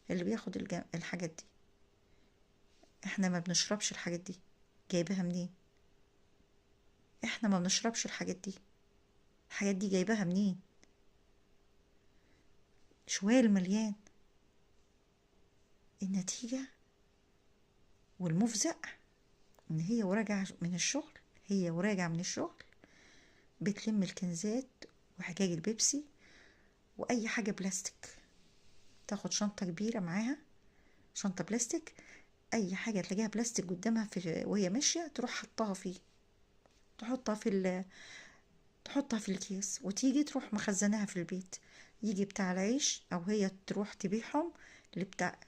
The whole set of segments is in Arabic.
اللي بياخد الحاجات دي. احنا ما بنشربش الحاجات دي، جايبها منين؟ احنا ما بنشربش الحاجات دي، الحاجات دي جايبها منين؟ شوال مليان. النتيجة والمفزع ان هي وراجعة من الشغل بتلم الكنزات وحجاج البيبسي واي حاجة بلاستيك، تاخد شنطة كبيرة معاها، شنطة بلاستيك، اي حاجة تلاقيها بلاستيك قدامها وهي ماشية تروح حطها فيه، تحطها في تحطها في الكيس، وتيجي تروح مخزناها في البيت. يجي بتاع العيش او هي تروح تبيعهم لبتاع.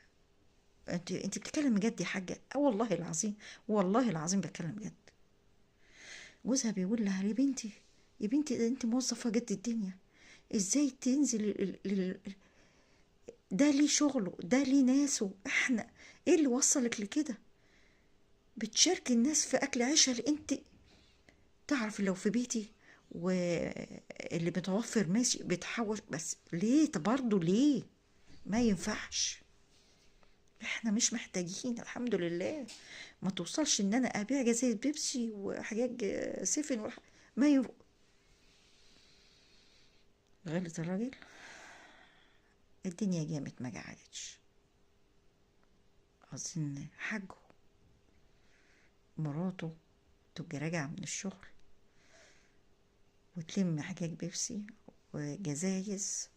انت بتتكلم جد يا حاجة؟ اه والله العظيم، والله العظيم بتكلم جد. جوزها بيقول لها: يا بنتي، يا بنتي، ده انت موظفة جد الدنيا، ازاي تنزل ده ليه شغله، ده ليه ناسه، احنا ايه اللي وصلك لكده؟ بتشاركي الناس في اكل عيشها اللي انت تعرف. لو في بيتي واللي متوفر ماشي بتحوش، بس ليه؟ برضه ليه؟ ما ينفعش. احنا مش محتاجين الحمد لله. ما توصلش ان انا ابيع جزايز بيبسي وحاجات سيفن ما غلط الراجل. الدنيا جامت ما قعدتش. اظن حاجه مراته تبقى راجعة من الشغل وتلم حاجات بيبسي وجزايز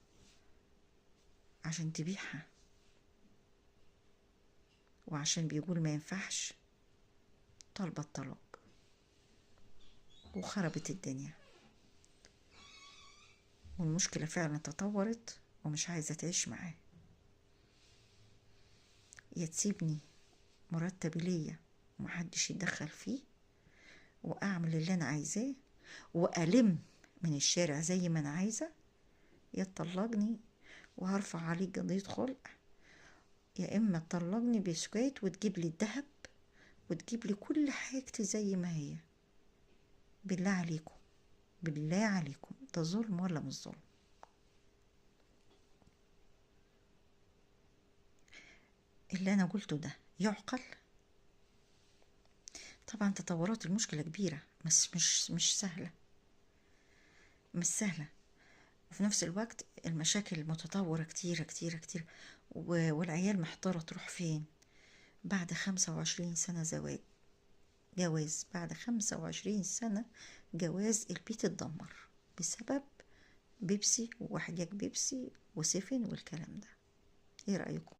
عشان تبيعها، وعشان بيقول ما ينفعش طالبة الطلاق، وخربت الدنيا. والمشكلة فعلا تطورت ومش عايزة تعيش معاه. يا تسيبني مرتبي ليا ومحدش يتدخل فيه، واعمل اللي انا عايزاه، والم من الشارع زي ما انا عايزة، يا تطلقني وهرفع عليك قضية خلق، يا اما تطلقني بسكوت وتجيب لي الذهب وتجيب لي كل حاجتي زي ما هي. بالله عليكم، بالله عليكم، ده ظلم ولا مش ظلم؟ اللي انا قلته ده يعقل؟ طبعا تطورات المشكلة كبيرة، بس مش سهلة، مش سهلة. وفي نفس الوقت المشاكل متطورة كتيرة كتيرة كتير، والعيال محتارة تروح فين بعد 25 سنة جواز. بعد 25 سنة جواز البيت اتدمر بسبب بيبسي وحاجات بيبسي وسيفن والكلام ده. ايه رأيكم؟